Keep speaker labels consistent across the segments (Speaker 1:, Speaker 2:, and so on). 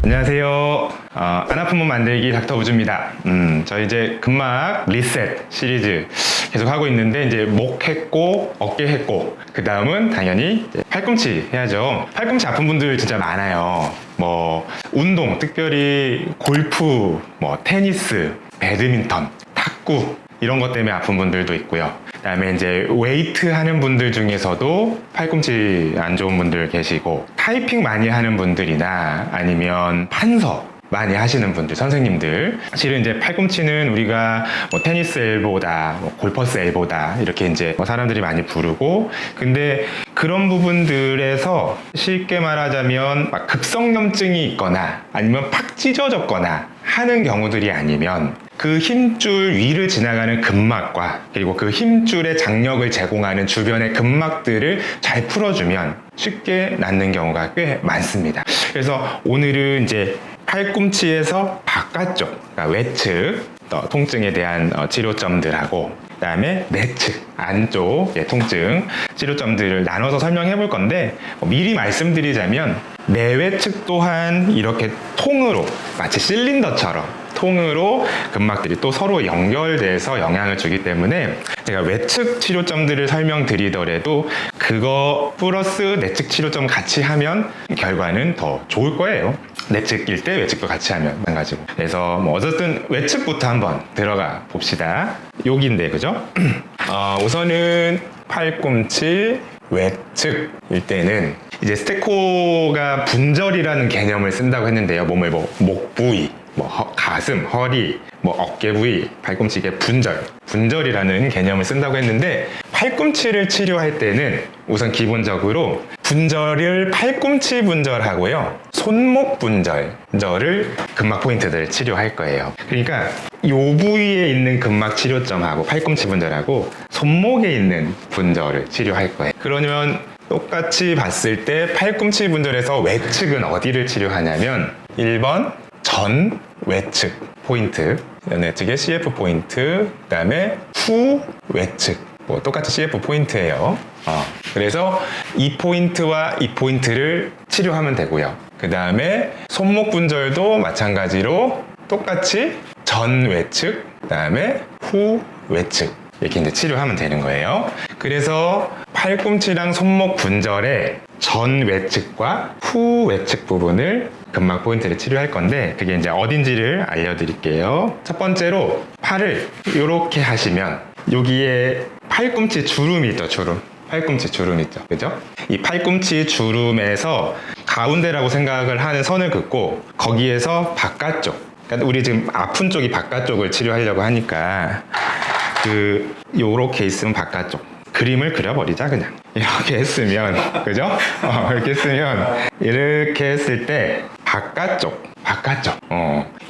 Speaker 1: 안녕하세요. 안 아픈 몸 만들기 닥터 우주입니다. 저희 이제 근막 리셋 시리즈 계속 하고 있는데 이제 목 했고 어깨 했고 그 다음은 당연히 팔꿈치 해야죠. 팔꿈치 아픈 분들 진짜 많아요. 뭐 운동, 특별히 골프, 뭐 테니스, 배드민턴, 탁구 이런 것 때문에 아픈 분들도 있고요. 그다음에 이제 웨이트 하는 분들 중에서도 팔꿈치 안 좋은 분들 계시고, 타이핑 많이 하는 분들이나 아니면 판서 많이 하시는 분들, 선생님들, 실은 이제 팔꿈치는 우리가 뭐 테니스 엘보다, 뭐 골퍼스 엘보다 이렇게 이제 뭐 사람들이 많이 부르고, 근데 그런 부분들에서 쉽게 말하자면 막 급성염증이 있거나 아니면 팍 찢어졌거나 하는 경우들이 아니면 그 힘줄 위를 지나가는 근막과 그리고 그 힘줄의 장력을 제공하는 주변의 근막들을 잘 풀어주면 쉽게 낫는 경우가 꽤 많습니다. 그래서 오늘은 이제 팔꿈치에서 바깥쪽, 그러니까 외측 통증에 대한 치료점들하고, 그 다음에 내측 안쪽 통증 치료점들을 나눠서 설명해 볼 건데, 미리 말씀드리자면 내외측 또한 이렇게 통으로, 마치 실린더처럼 통으로 근막들이 또 서로 연결돼서 영향을 주기 때문에 제가 외측 치료점들을 설명드리더라도 그거 플러스 내측 치료점 같이 하면 결과는 더 좋을 거예요. 내측일 때 외측도 같이 하면 마찬가지고. 그래서 뭐 어쨌든 외측부터 한번 들어가 봅시다. 여기인데 그죠? 우선은 팔꿈치 외측일 때는 이제 스테코가 분절이라는 개념을 쓴다고 했는데요. 몸을 뭐 목 부위, 뭐 가슴, 허리, 뭐 어깨 부위, 팔꿈치, 이게 분절이라는 개념을 쓴다고 했는데, 팔꿈치를 치료할 때는 우선 기본적으로 분절을 팔꿈치 분절하고요, 손목 분절을 근막 포인트들을 치료할 거예요. 그러니까 요 부위에 있는 근막 치료점하고 팔꿈치 분절하고 손목에 있는 분절을 치료할 거예요. 그러면 똑같이 봤을 때 팔꿈치 분절에서 외측은 어디를 치료하냐면 1번 전 외측 포인트, 내측의 CF 포인트, 그 다음에 후 외측, 뭐 똑같이 CF 포인트예요. 그래서 이 포인트와 이 포인트를 치료하면 되고요. 그 다음에 손목 분절도 마찬가지로 똑같이 전 외측, 그 다음에 후 외측 이렇게 이제 치료하면 되는 거예요. 그래서 팔꿈치랑 손목 분절의 전 외측과 후 외측 부분을 근막 포인트를 치료할 건데, 그게 이제 어딘지를 알려드릴게요. 첫 번째로 팔을 이렇게 하시면 여기에 팔꿈치 주름이 있죠. 팔꿈치 주름 있죠. 그죠? 이 팔꿈치 주름에서 가운데라고 생각을 하는 선을 긋고 거기에서 바깥쪽, 그러니까 우리 지금 아픈 쪽이 바깥쪽을 치료하려고 하니까 요렇게 있으면 바깥쪽 그림을 그려버리자. 그냥 이렇게 했으면 그죠? 이렇게 했으면, 이렇게 했을 때 바깥쪽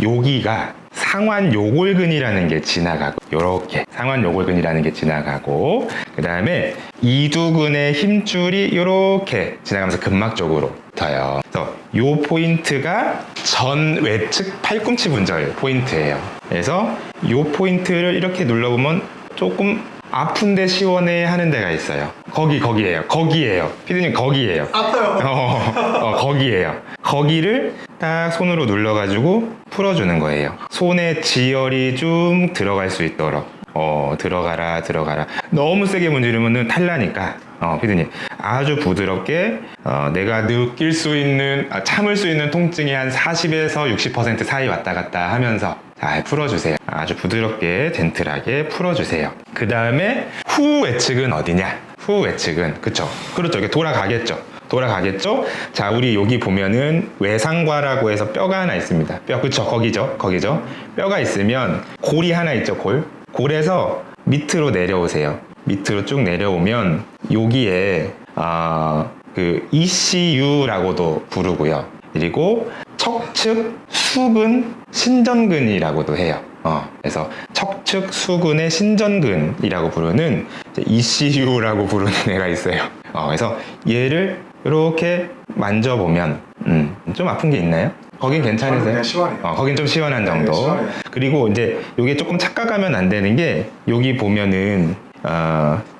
Speaker 1: 여기가 상완 요골근이라는 게 지나가고, 요렇게 상완 요골근이라는 게 지나가고, 그 다음에 이두근의 힘줄이 요렇게 지나가면서 근막 쪽으로 붙어요. 그래서 요 포인트가 전 외측 팔꿈치 분절 포인트예요. 그래서 요 포인트를 이렇게 눌러보면 조금 아픈데 시원해 하는 데가 있어요. 거기에요. 피디님 거기에요.
Speaker 2: 아파요.
Speaker 1: 거기에요. 거기를 딱 손으로 눌러가지고 풀어주는 거예요. 손에 지혈이 좀 들어갈 수 있도록. 들어가라. 너무 세게 문지르면 탈나니까, 피디님 아주 부드럽게, 내가 느낄 수 있는, 참을 수 있는 통증이 한 40에서 60% 사이 왔다 갔다 하면서 잘 풀어주세요. 아주 부드럽게 젠틀하게 풀어주세요. 그 다음에 후 외측은 어디냐? 후 외측은 그렇죠. 이게 돌아가겠죠. 자, 우리 여기 보면은 외상과라고 해서 뼈가 하나 있습니다. 그쵸. 거기죠. 뼈가 있으면 골이 하나 있죠. 골에서 밑으로 내려오세요. 밑으로 쭉 내려오면 여기에 그 ECU라고도 부르고요. 그리고 척측 수근 신전근이라고도 해요. 그래서 척측 수근의 신전근이라고 부르는 ECU라고 부르는 애가 있어요. 그래서 얘를 이렇게 만져보면 좀 아픈 게 있나요? 거긴 괜찮으세요?
Speaker 2: 네, 시원해요.
Speaker 1: 거긴 좀 시원한 정도.
Speaker 2: 네, 시원해요.
Speaker 1: 그리고 이제 이게 조금 착각하면 안 되는 게, 여기 보면은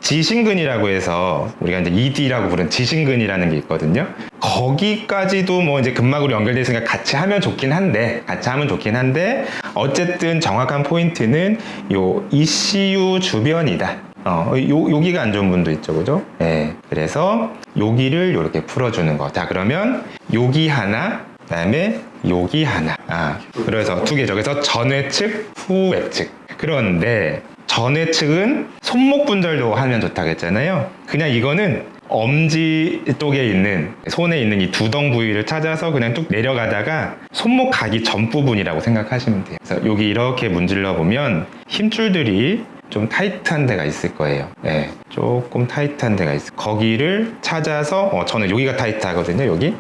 Speaker 1: 지신근이라고 해서 우리가 이제 ED라고 부르는 지신근이라는 게 있거든요. 거기까지도 뭐 이제 근막으로 연결돼 있으니까 같이 하면 좋긴 한데, 어쨌든 정확한 포인트는 요 ECU 주변이다. 여기가 안 좋은 분도 있죠, 그죠? 예. 그래서 여기를 이렇게 풀어주는 거. 자, 그러면 여기 하나, 그다음에 여기 하나. 그래서 두 개죠. 그래서 전회측, 후회측. 그런데 전회측은 손목 분절도 하면 좋다고 했잖아요. 그냥 이거는 엄지 쪽에 있는, 손에 있는 이 두덩 부위를 찾아서 그냥 뚝 내려가다가 손목 가기 전 부분이라고 생각하시면 돼요. 그래서 여기 이렇게 문질러 보면 힘줄들이 좀 타이트한 데가 있을 거예요. 네, 조금 타이트한 데가 있어요. 거기를 찾아서, 저는 여기가 타이트하거든요, 여기.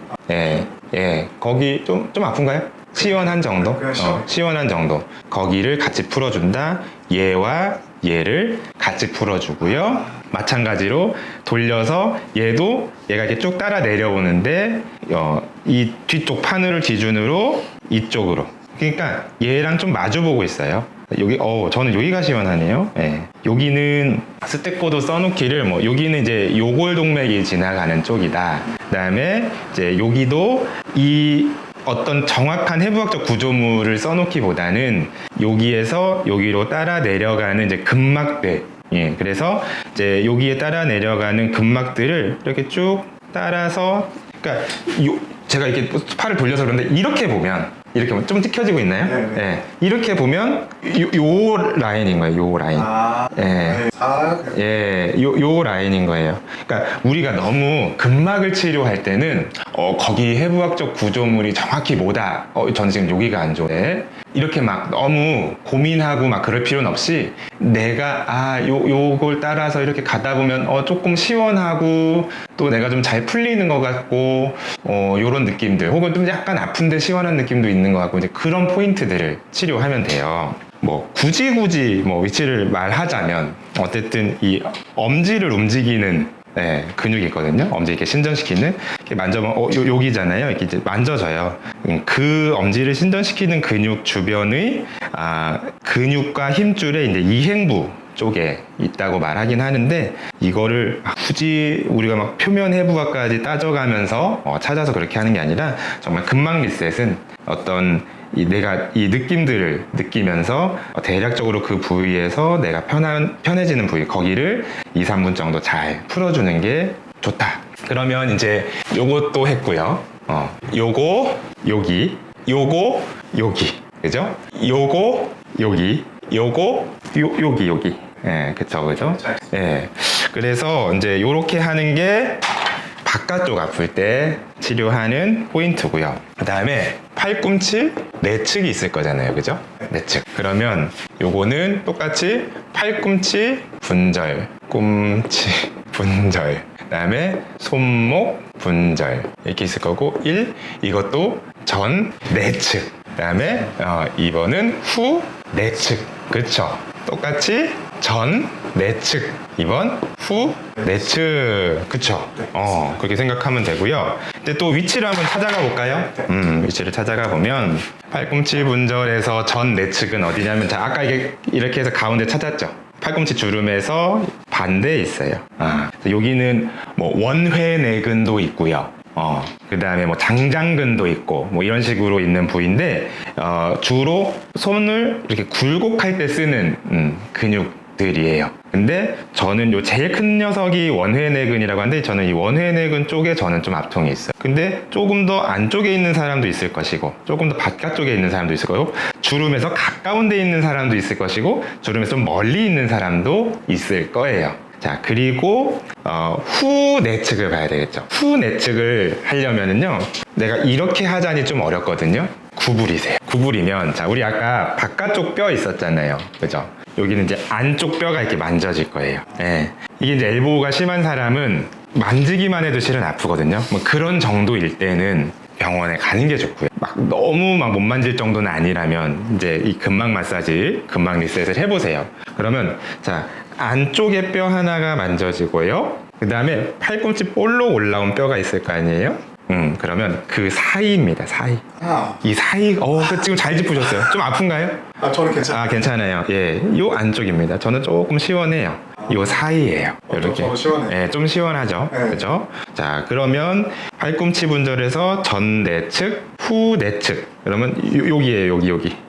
Speaker 1: 거기 좀 아픈가요? 시원한 정도? 시원한 정도. 거기를 같이 풀어준다. 얘와 얘를 같이 풀어주고요. 마찬가지로 돌려서 얘가 이렇게 쭉 따라 내려오는데, 이 뒤쪽 바늘을 기준으로 이쪽으로. 그러니까 얘랑 좀 마주보고 있어요. 여기, 저는 여기가 시원하네요. 여기는 스택보드 써놓기를, 여기는 이제 요골동맥이 지나가는 쪽이다. 그 다음에 이제 여기도 이 어떤 정확한 해부학적 구조물을 써놓기보다는 여기에서 여기로 따라 내려가는 이제 근막들. 그래서 이제 여기에 따라 내려가는 근막들을 이렇게 쭉 따라서, 그러니까 제가 이렇게 팔을 돌려서 그런데 이렇게 보면 좀 찍혀지고 있나요? 네. 이렇게 보면 요 라인인 거예요. 요 라인. 요 라인인 거예요. 그러니까 우리가 너무 근막을 치료할 때는 거기 해부학적 구조물이 정확히 뭐다. 저는 지금 여기가 안 좋네. 이렇게 막 너무 고민하고 막 그럴 필요는 없이 내가 요걸 따라서 이렇게 가다 보면 조금 시원하고 또 내가 좀 잘 풀리는 것 같고 요런 느낌들, 혹은 좀 약간 아픈데 시원한 느낌도 있는 것 같고, 이제 그런 포인트들을 치료하면 돼요. 굳이 위치를 말하자면 어쨌든 이 엄지를 움직이는 근육이 있거든요. 엄지 이렇게 신전시키는, 이렇게 만져보면 여기잖아요. 이렇게 이제 만져져요. 그 엄지를 신전시키는 근육 주변의 근육과 힘줄의 이제 이행부 쪽에 있다고 말하긴 하는데, 이거를 굳이 우리가 막 표면 해부학까지 따져가면서 찾아서 그렇게 하는 게 아니라, 정말 근막 리셋은 어떤 내가 이 느낌들을 느끼면서 대략적으로 그 부위에서 내가 편해지는 부위, 거기를 2, 3분 정도 잘 풀어주는 게 좋다. 그러면 이제 요것도 했고요. 요거 여기, 요거 여기, 그죠? 요거 여기, 요거 여기. 그쵸. 그래서 이제 요렇게 하는 게 바깥쪽 아플 때 치료하는 포인트고요. 그 다음에 팔꿈치 내측이 있을 거잖아요, 그죠? 내측. 그러면 요거는 똑같이 팔꿈치 분절, 꿈치 분절, 그 다음에 손목 분절 이렇게 있을 거고, 이것도 전 내측, 그 다음에 2번은 후 내측. 그쵸? 똑같이 전 내측, 2번 후 내측. 그쵸? 그렇게 생각하면 되고요. 근데 또 위치를 한번 찾아가 볼까요? 위치를 찾아가 보면 팔꿈치 분절에서 전 내측은 어디냐면, 자, 아까 이렇게 해서 가운데 찾았죠? 팔꿈치 주름에서 반대에 있어요. 여기는 원회내근도 있고요. 그 다음에 장장근도 있고, 이런 식으로 있는 부위인데, 주로 손을 이렇게 굴곡할 때 쓰는 근육들이에요. 근데 저는 요 제일 큰 녀석이 원회내근이라고 하는데, 저는 이 원회내근 쪽에 저는 좀 압통이 있어요. 근데 조금 더 안쪽에 있는 사람도 있을 것이고, 조금 더 바깥쪽에 있는 사람도 있을 거고, 주름에서 가까운 데 있는 사람도 있을 것이고, 주름에서 좀 멀리 있는 사람도 있을 거예요. 자, 그리고 후 내측을 봐야 되겠죠. 후 내측을 하려면은요, 내가 이렇게 하자니 좀 어렵거든요. 구부리세요. 구부리면, 자, 우리 아까 바깥쪽 뼈 있었잖아요, 그죠? 여기는 이제 안쪽 뼈가 이렇게 만져질 거예요. 이게 이제 엘보가 심한 사람은 만지기만 해도 실은 아프거든요. 그런 정도일 때는 병원에 가는 게 좋고요. 너무 못 만질 정도는 아니라면 이제 이 근막 마사지, 근막 리셋을 해보세요. 그러면, 자, 안쪽에 뼈 하나가 만져지고요. 그 다음에 팔꿈치 볼로 올라온 뼈가 있을 거 아니에요? 그러면 그 사이입니다, 사이. 이 사이, 지금 잘 짚으셨어요. 좀 아픈가요?
Speaker 3: 저는 괜찮아요.
Speaker 1: 괜찮아요. 요 안쪽입니다. 저는 조금 시원해요. 요 사이예요. 이렇게.
Speaker 2: 좀 시원해요.
Speaker 1: 네, 좀 시원하죠.
Speaker 2: 네.
Speaker 1: 그렇죠? 자, 그러면 팔꿈치 분절에서 전 내측, 후 내측. 그러면 여기에요.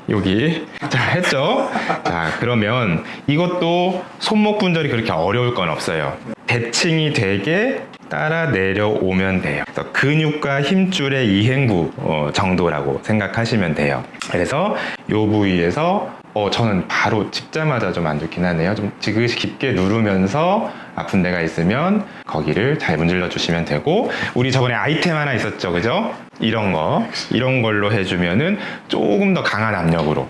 Speaker 1: 여기. 자, 했죠? 자, 그러면 이것도 손목 분절이 그렇게 어려울 건 없어요. 대칭이 되게 따라 내려오면 돼요. 그래서 근육과 힘줄의 이행부 정도라고 생각하시면 돼요. 그래서 이 부위에서 저는 바로 짚자마자 좀 안 좋긴 하네요. 좀 지그시 깊게 누르면서 아픈 데가 있으면 거기를 잘 문질러 주시면 되고, 우리 저번에 아이템 하나 있었죠, 그죠? 이런 걸로 해주면은 조금 더 강한 압력으로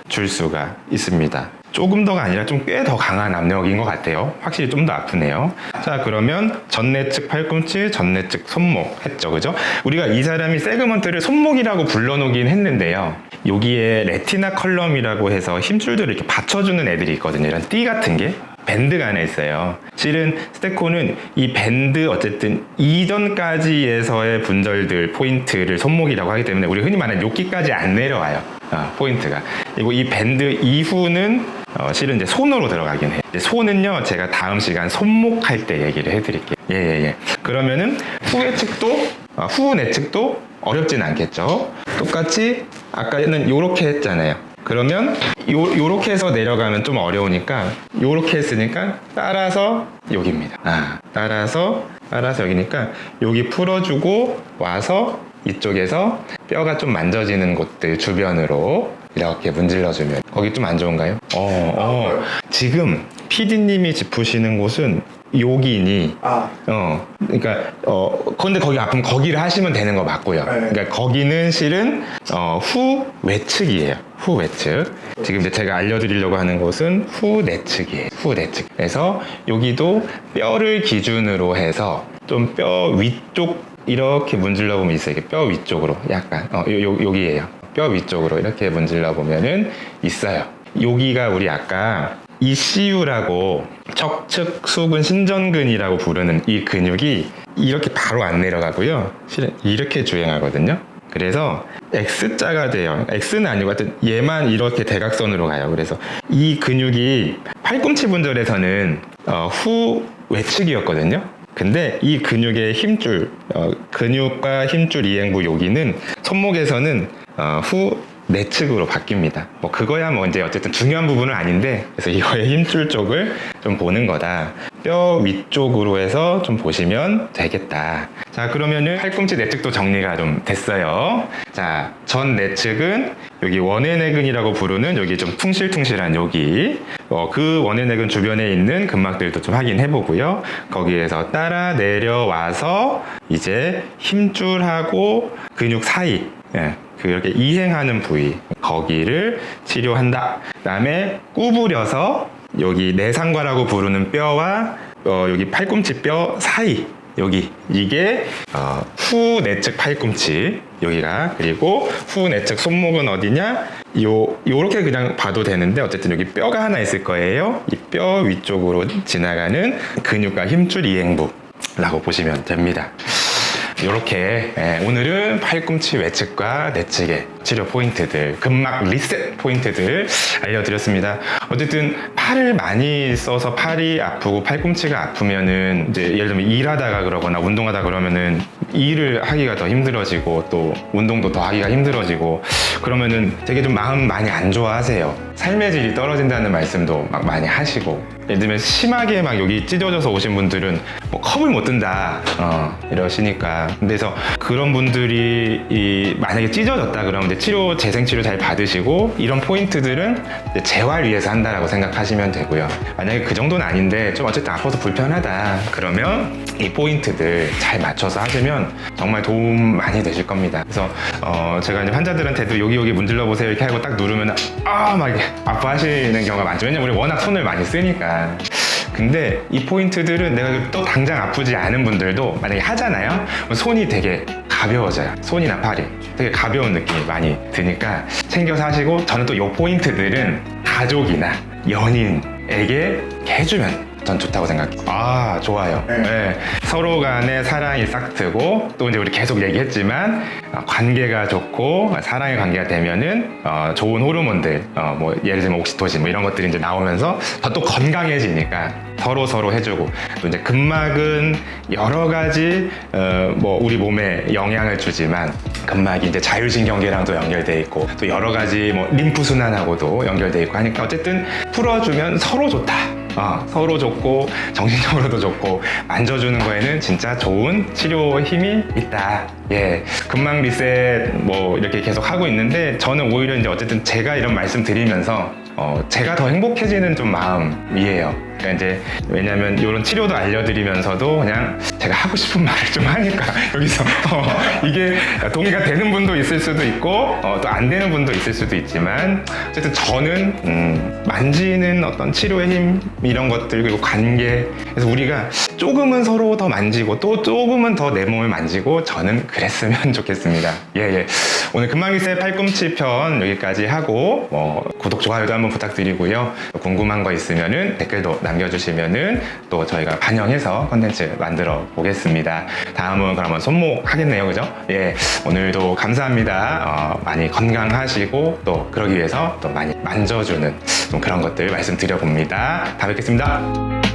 Speaker 1: 줄 수가 있습니다. 조금 더가 아니라 좀 꽤 더 강한 압력인 것 같아요. 확실히 좀 더 아프네요. 자, 그러면 전내측 팔꿈치, 전내측 손목 했죠, 그죠? 우리가 이 사람이 세그먼트를 손목이라고 불러놓긴 했는데요. 여기에 레티나 컬럼이라고 해서 힘줄들을 이렇게 받쳐주는 애들이 있거든요. 이런 띠 같은 게. 밴드가 하나 있어요. 실은 스테코는 이 밴드 어쨌든 이전까지에서의 분절들 포인트를 손목이라고 하기 때문에 우리 흔히 말하는 요기까지 안 내려와요. 포인트가. 그리고 이 밴드 이후는 실은 이제 손으로 들어가긴 해요. 손은요, 제가 다음 시간 손목 할 때 얘기를 해드릴게요. 예. 그러면은 후 내측도 어렵진 않겠죠. 똑같이 아까는 요렇게 했잖아요. 그러면 요렇게 해서 내려가면 좀 어려우니까 요렇게 했으니까 따라서 여기입니다. 따라서 여기니까 여기 풀어주고 와서 이쪽에서 뼈가 좀 만져지는 곳들 주변으로 이렇게 문질러주면 거기 좀 안 좋은가요? 지금 PD님이 짚으시는 곳은 여기니 그러니까 근데 거기 아프면 거기를 하시면 되는 거 맞고요. 그러니까 거기는 실은 후 외측이에요. 후 외측. 지금 이제 제가 알려드리려고 하는 곳은 후 내측이에요. 후 내측. 그래서 여기도 뼈를 기준으로 해서 좀 뼈 위쪽 이렇게 문질러 보면 있어요. 이렇게 뼈 위쪽으로 약간 여기에요. 뼈 위쪽으로 이렇게 문질러 보면은 있어요. 여기가 우리 아까 ECU라고 척측 수근 신전근이라고 부르는 이 근육이 이렇게 바로 안 내려가고요. 실은 이렇게 주행하거든요. 그래서 X자가 돼요. X는 아니고 하여튼 얘만 이렇게 대각선으로 가요. 그래서 이 근육이 팔꿈치 분절에서는 후 외측이었거든요. 근데 이 근육의 힘줄, 근육과 힘줄 이행부 여기는 손목에서는 후 내측으로 바뀝니다. 뭐 그거야 뭐 이제 어쨌든 중요한 부분은 아닌데, 그래서 이거의 힘줄 쪽을 좀 보는 거다. 뼈 위쪽으로 해서 좀 보시면 되겠다. 자, 그러면은 팔꿈치 내측도 정리가 좀 됐어요. 자, 전 내측은 여기 원해내근이라고 부르는 여기 좀 퉁실퉁실한 여기 그 원해내근 주변에 있는 근막들도 좀 확인해 보고요. 거기에서 따라 내려와서 이제 힘줄하고 근육 사이 그렇게 이행하는 부위 거기를 치료한다. 그 다음에 구부려서 여기 내상과라고 부르는 뼈와 여기 팔꿈치 뼈 사이 여기 이게 후 내측 팔꿈치 여기가, 그리고 후 내측 손목은 어디냐, 요렇게 그냥 봐도 되는데 어쨌든 여기 뼈가 하나 있을 거예요. 이 뼈 위쪽으로 지나가는 근육과 힘줄 이행부라고 보시면 됩니다. 이렇게 오늘은 팔꿈치 외측과 내측의 치료 포인트들, 근막 리셋 포인트들 알려드렸습니다. 어쨌든 팔을 많이 써서 팔이 아프고 팔꿈치가 아프면은 이제 예를 들면 일하다가 그러거나 운동하다 그러면은 일을 하기가 더 힘들어지고 또 운동도 더 하기가 힘들어지고 그러면은 되게 좀 마음 많이 안 좋아하세요. 삶의 질이 떨어진다는 말씀도 막 많이 하시고, 예를 들면 심하게 막 여기 찢어져서 오신 분들은 뭐 컵을 못 든다 이러시니까, 그래서 그런 분들이 만약에 찢어졌다 그러면 이제 재생치료 잘 받으시고 이런 포인트들은 이제 재활 위해서 한다라고 생각하시면 되고요. 만약에 그 정도는 아닌데 좀 어쨌든 아파서 불편하다 그러면 이 포인트들 잘 맞춰서 하시면 정말 도움 많이 되실 겁니다. 그래서 제가 이제 환자들한테도 여기 문질러 보세요 이렇게 하고 딱 누르면 막 아파하시는 경우가 많죠. 왜냐면 우리 워낙 손을 많이 쓰니까. 근데 이 포인트들은 내가 또 당장 아프지 않은 분들도 만약에 하잖아요. 손이 되게 가벼워져요. 손이나 팔이 되게 가벼운 느낌이 많이 드니까 챙겨서 하시고, 저는 또 이 포인트들은 가족이나 연인에게 해주면 전 좋다고 생각해요. 아, 좋아요. 네. 서로 간에 사랑이 싹트고 또 이제 우리 계속 얘기했지만 관계가 좋고 사랑의 관계가 되면은 좋은 호르몬들 뭐 예를 들면 옥시토신 뭐 이런 것들이 이제 나오면서 더 또 건강해지니까 서로 해주고 또 이제 근막은 여러 가지 뭐 우리 몸에 영향을 주지만 근막이 이제 자율신경계랑도 연결돼 있고 또 여러 가지 뭐 림프 순환하고도 연결돼 있고 하니까 어쨌든 풀어주면 서로 좋다. 서로 좋고 정신적으로도 좋고 만져주는 거에는 진짜 좋은 치료 힘이 있다. 예, 근막 리셋 뭐 이렇게 계속 하고 있는데 저는 오히려 이제 어쨌든 제가 이런 말씀 드리면서 제가 더 행복해지는 좀 마음이에요. 그러니까 이제 왜냐면 이런 치료도 알려드리면서도 그냥 제가 하고 싶은 말을 좀 하니까 여기서 이게 동의가 되는 분도 있을 수도 있고 또 안 되는 분도 있을 수도 있지만 어쨌든 저는 만지는 어떤 치료의 힘 이런 것들 그리고 관계 그래서 우리가 조금은 서로 더 만지고 또 조금은 더 내 몸을 만지고 저는 그랬으면 좋겠습니다. 예. 오늘 근막리셋 팔꿈치 편 여기까지 하고 구독 좋아요도 한번 부탁드리고요. 궁금한 거 있으면은 댓글도 남겨주시면은 또 저희가 반영해서 컨텐츠 만들어 보겠습니다. 다음은 그러면 손목 하겠네요, 그죠? 예, 오늘도 감사합니다. 많이 건강하시고 또 그러기 위해서 또 많이 만져주는 좀 그런 것들 말씀드려봅니다. 다 뵙겠습니다.